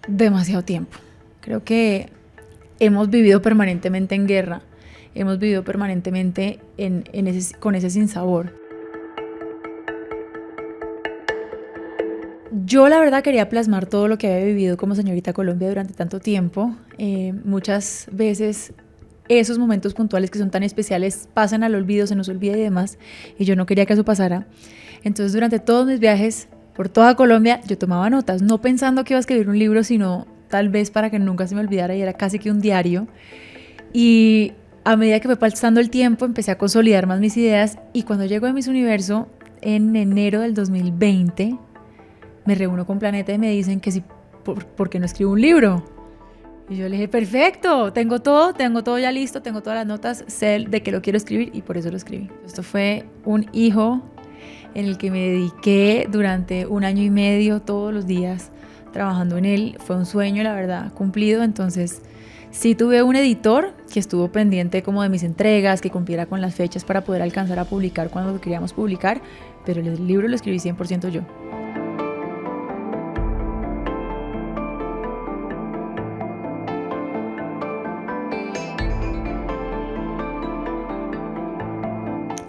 demasiado tiempo. Creo que hemos vivido permanentemente en guerra, hemos vivido permanentemente con ese sinsabor. Yo la verdad quería plasmar todo lo que había vivido como señorita Colombia durante tanto tiempo. Muchas veces esos momentos puntuales que son tan especiales pasan al olvido, se nos olvida y demás, y yo no quería que eso pasara. Entonces durante todos mis viajes por toda Colombia yo tomaba notas, no pensando que iba a escribir un libro, sino tal vez para que nunca se me olvidara, y era casi que un diario. Y a medida que fue pasando el tiempo empecé a consolidar más mis ideas, y cuando llego a Miss Universo en enero del 2020 me reúno con Planeta y me dicen que si, ¿por qué no escribo un libro? Y yo le dije, perfecto, tengo todo ya listo, tengo todas las notas, sé de que lo quiero escribir y por eso lo escribí. Esto fue un hijo en el que me dediqué durante 1 año y medio todos los días trabajando en él. Fue un sueño, la verdad, cumplido. Entonces sí tuve un editor que estuvo pendiente como de mis entregas, que cumpliera con las fechas para poder alcanzar a publicar cuando queríamos publicar, pero el libro lo escribí 100% yo.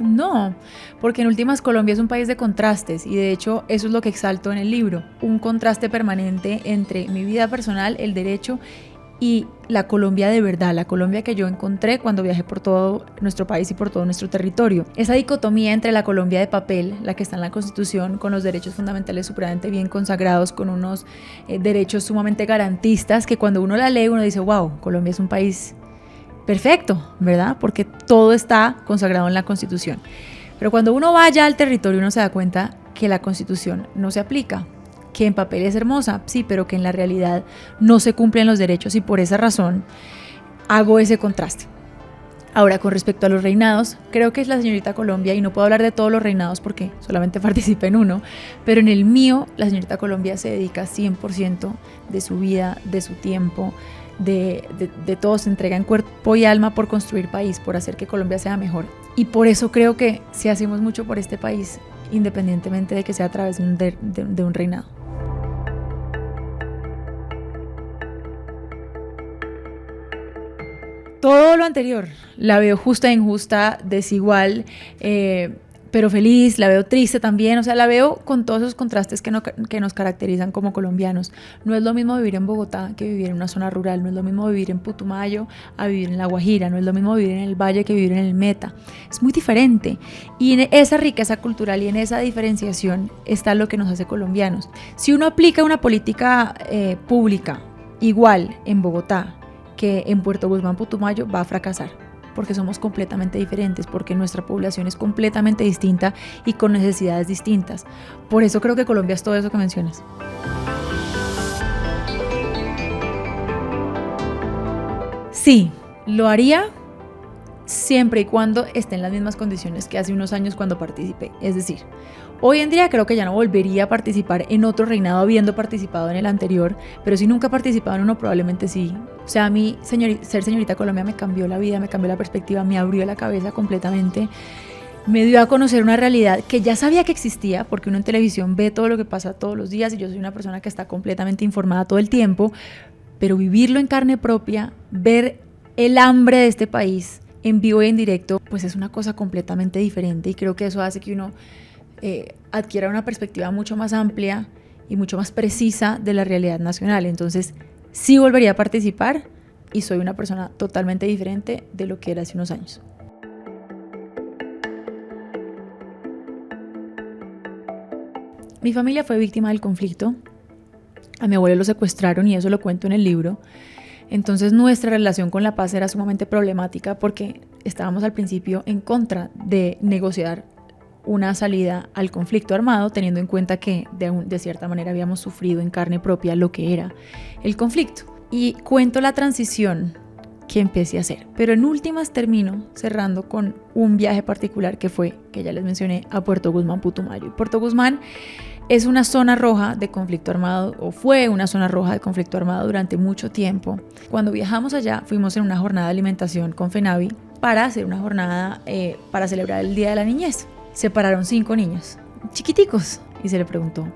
No, porque en últimas Colombia es un país de contrastes, y de hecho eso es lo que exalto en el libro, un contraste permanente entre mi vida personal, el derecho, y la Colombia de verdad, la Colombia que yo encontré cuando viajé por todo nuestro país y por todo nuestro territorio. Esa dicotomía entre la Colombia de papel, la que está en la Constitución, con los derechos fundamentales supremamente bien consagrados, con unos derechos sumamente garantistas, que cuando uno la lee uno dice, wow, Colombia es un país perfecto, ¿verdad? Porque todo está consagrado en la Constitución. Pero cuando uno vaya al territorio uno se da cuenta que la Constitución no se aplica, que en papel es hermosa, sí, pero que en la realidad no se cumplen los derechos, y por esa razón hago ese contraste. Ahora, con respecto a los reinados, creo que es la señorita Colombia, y no puedo hablar de todos los reinados porque solamente participé en uno, pero en el mío la señorita Colombia se dedica 100% de su vida, de su tiempo, de todo, se entrega en cuerpo y alma por construir país, por hacer que Colombia sea mejor. Y por eso creo que sí hacemos mucho por este país, independientemente de que sea a través de un reinado. Todo lo anterior, la veo justa e injusta, desigual, pero feliz, la veo triste también, o sea, la veo con todos esos contrastes que nos caracterizan como colombianos. No es lo mismo vivir en Bogotá que vivir en una zona rural, no es lo mismo vivir en Putumayo a vivir en La Guajira, no es lo mismo vivir en el Valle que vivir en el Meta, es muy diferente, y en esa riqueza cultural y en esa diferenciación está lo que nos hace colombianos. Si uno aplica una política pública igual en Bogotá que en Puerto Guzmán, Putumayo, va a fracasar, porque somos completamente diferentes, porque nuestra población es completamente distinta y con necesidades distintas. Por eso creo que Colombia es todo eso que mencionas. Sí, lo haría siempre y cuando esté en las mismas condiciones que hace unos años cuando participé. Es decir, hoy en día creo que ya no volvería a participar en otro reinado habiendo participado en el anterior, pero si nunca he participado en uno, probablemente sí. O sea, a mí ser señorita Colombia me cambió la vida, me cambió la perspectiva, me abrió la cabeza completamente, me dio a conocer una realidad que ya sabía que existía, porque uno en televisión ve todo lo que pasa todos los días y yo soy una persona que está completamente informada todo el tiempo, pero vivirlo en carne propia, ver el hambre de este país en vivo y en directo, pues es una cosa completamente diferente, y creo que eso hace que uno adquiera una perspectiva mucho más amplia y mucho más precisa de la realidad nacional. Entonces sí volvería a participar, y soy una persona totalmente diferente de lo que era hace unos años. Mi familia fue víctima del conflicto. A mi abuelo lo secuestraron y eso lo cuento en el libro. Entonces nuestra relación con la paz era sumamente problemática porque estábamos al principio en contra de negociar una salida al conflicto armado, teniendo en cuenta que de cierta manera habíamos sufrido en carne propia lo que era el conflicto. Y cuento la transición que empecé a hacer, pero en últimas termino cerrando con un viaje particular que fue, que ya les mencioné, a Puerto Guzmán, Putumayo. Y Puerto Guzmán es una zona roja de conflicto armado, o fue una zona roja de conflicto armado durante mucho tiempo. Cuando viajamos allá, fuimos en una jornada de alimentación con FENAVI para hacer una jornada para celebrar el Día de la Niñez. Se pararon 5 niños, chiquiticos, y se le preguntó,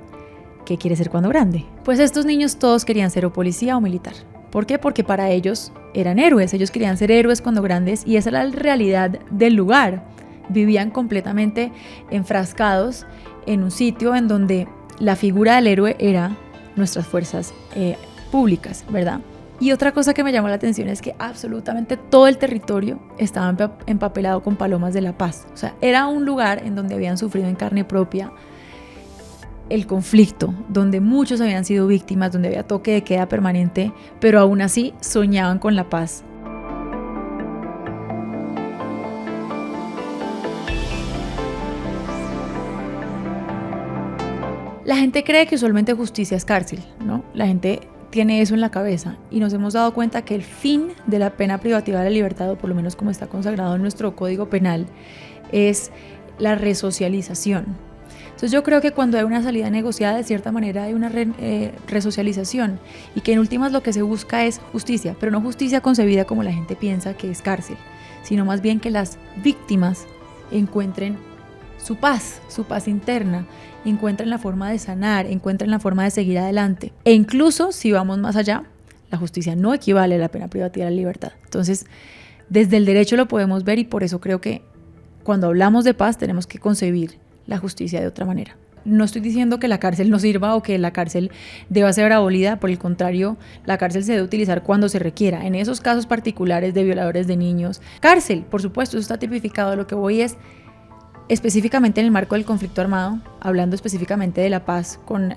¿qué quiere ser cuando grande? Pues estos niños todos querían ser o policía o militar. ¿Por qué? Porque para ellos eran héroes, ellos querían ser héroes cuando grandes y esa era la realidad del lugar. Vivían completamente enfrascados en un sitio en donde la figura del héroe era nuestras fuerzas públicas, ¿verdad? Y otra cosa que me llamó la atención es que absolutamente todo el territorio estaba empapelado con palomas de la paz. O sea, era un lugar en donde habían sufrido en carne propia el conflicto, donde muchos habían sido víctimas, donde había toque de queda permanente, pero aún así soñaban con la paz. La gente cree que usualmente justicia es cárcel, ¿no? La gente tiene eso en la cabeza y nos hemos dado cuenta que el fin de la pena privativa de la libertad, o por lo menos como está consagrado en nuestro Código Penal, es la resocialización. Entonces yo creo que cuando hay una salida negociada, de cierta manera hay una resocialización y que en últimas lo que se busca es justicia, pero no justicia concebida como la gente piensa que es cárcel, sino más bien que las víctimas encuentren su paz interna, encuentren la forma de sanar, encuentren la forma de seguir adelante. E incluso si vamos más allá, la justicia no equivale a la pena privativa de la libertad. Entonces, desde el derecho lo podemos ver y por eso creo que cuando hablamos de paz tenemos que concebir la justicia de otra manera. No estoy diciendo que la cárcel no sirva o que la cárcel deba ser abolida, por el contrario, la cárcel se debe utilizar cuando se requiera. En esos casos particulares de violadores de niños, cárcel, por supuesto, eso está tipificado. Lo que voy es específicamente en el marco del conflicto armado, hablando específicamente de la paz con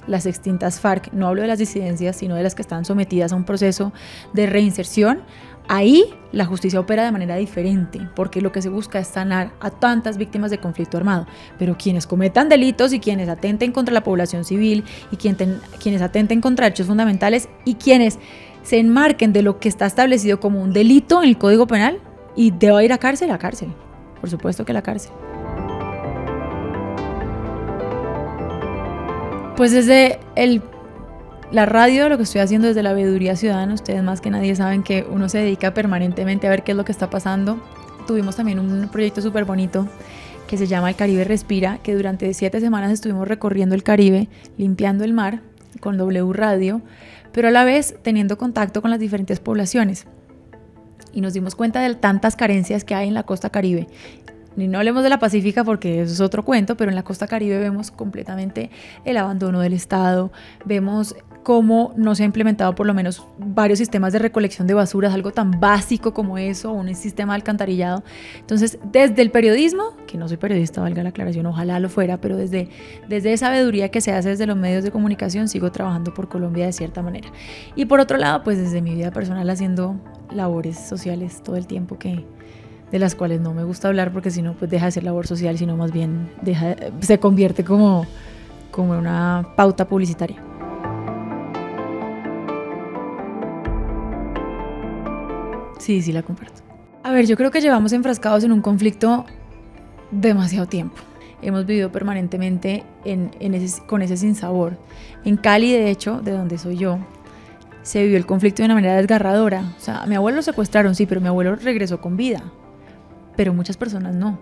las extintas FARC, no hablo de las disidencias, sino de las que están sometidas a un proceso de reinserción. Ahí la justicia opera de manera diferente, porque lo que se busca es sanar a tantas víctimas de conflicto armado, pero quienes cometan delitos y quienes atenten contra la población civil y quienes atenten contra derechos fundamentales y quienes se enmarquen de lo que está establecido como un delito en el Código Penal y deba ir a cárcel, por supuesto que la cárcel. Pues desde la radio, lo que estoy haciendo desde la veeduría ciudadana, ustedes más que nadie saben que uno se dedica permanentemente a ver qué es lo que está pasando. Tuvimos también un proyecto súper bonito que se llama El Caribe Respira, que durante 7 semanas estuvimos recorriendo el Caribe, limpiando el mar con W Radio, pero a la vez teniendo contacto con las diferentes poblaciones. Y nos dimos cuenta de tantas carencias que hay en la costa Caribe. Y no hablemos de la Pacífica porque eso es otro cuento, pero en la costa Caribe vemos completamente el abandono del Estado, vemos cómo no se ha implementado por lo menos varios sistemas de recolección de basuras, algo tan básico como eso, un sistema de alcantarillado. Entonces, desde el periodismo, que no soy periodista, valga la aclaración, ojalá lo fuera, pero desde esa veeduría que se hace desde los medios de comunicación, sigo trabajando por Colombia de cierta manera. Y por otro lado, pues desde mi vida personal haciendo labores sociales todo el tiempo de las cuales no me gusta hablar porque si no pues deja de ser labor social, sino más bien se convierte como una pauta publicitaria. Sí, la comparto. A ver, yo creo que llevamos enfrascados en un conflicto demasiado tiempo. Hemos vivido permanentemente con ese sinsabor. En Cali, de hecho, de donde soy yo, se vivió el conflicto de una manera desgarradora. O sea, a mi abuelo lo secuestraron, sí, pero mi abuelo regresó con vida. Pero muchas personas no.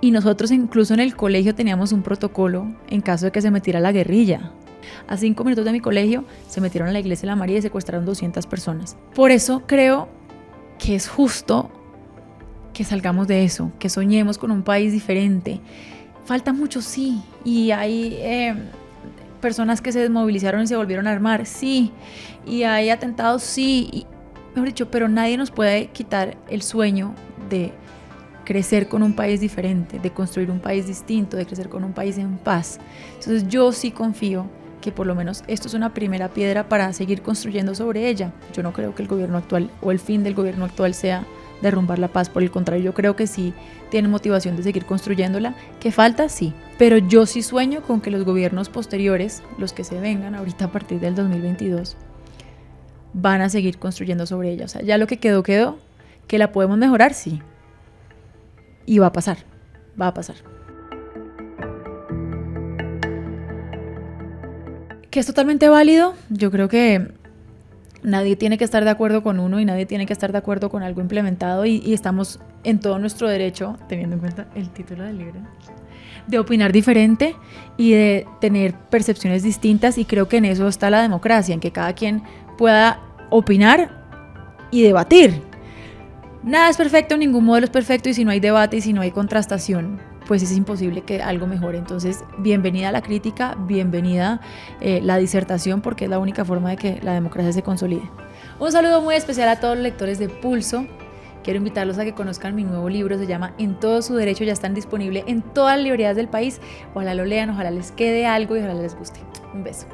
Y nosotros incluso en el colegio teníamos un protocolo en caso de que se metiera la guerrilla. A 5 minutos de mi colegio se metieron a la iglesia de la María y secuestraron 200 personas. Por eso creo que es justo que salgamos de eso, que soñemos con un país diferente. Falta mucho, sí, y hay personas que se desmovilizaron y se volvieron a armar, sí, y hay atentados, sí, y, mejor dicho, pero nadie nos puede quitar el sueño de crecer con un país diferente, de construir un país distinto, de crecer con un país en paz. Entonces yo sí confío que por lo menos esto es una primera piedra para seguir construyendo sobre ella. Yo no creo que el gobierno actual o el fin del gobierno actual sea derrumbar la paz, por el contrario, yo creo que sí tienen motivación de seguir construyéndola. ¿Qué falta? Sí, pero yo sí sueño con que los gobiernos posteriores, los que se vengan ahorita a partir del 2022, van a seguir construyendo sobre ella. O sea, ya lo que quedó, que la podemos mejorar, sí, y va a pasar. Que es totalmente válido. Yo creo que nadie tiene que estar de acuerdo con uno y nadie tiene que estar de acuerdo con algo implementado y estamos en todo nuestro derecho, teniendo en cuenta el título del libro, de opinar diferente y de tener percepciones distintas, y creo que en eso está la democracia, en que cada quien pueda opinar y debatir. Nada es perfecto, ningún modelo es perfecto, y si no hay debate y si no hay contrastación, pues es imposible que algo mejore. Entonces, bienvenida a la crítica, bienvenida la disertación, porque es la única forma de que la democracia se consolide. Un saludo muy especial a todos los lectores de Pulso. Quiero invitarlos a que conozcan mi nuevo libro, se llama En todo su derecho, ya están disponibles en todas las librerías del país. Ojalá lo lean, ojalá les quede algo y ojalá les guste. Un beso.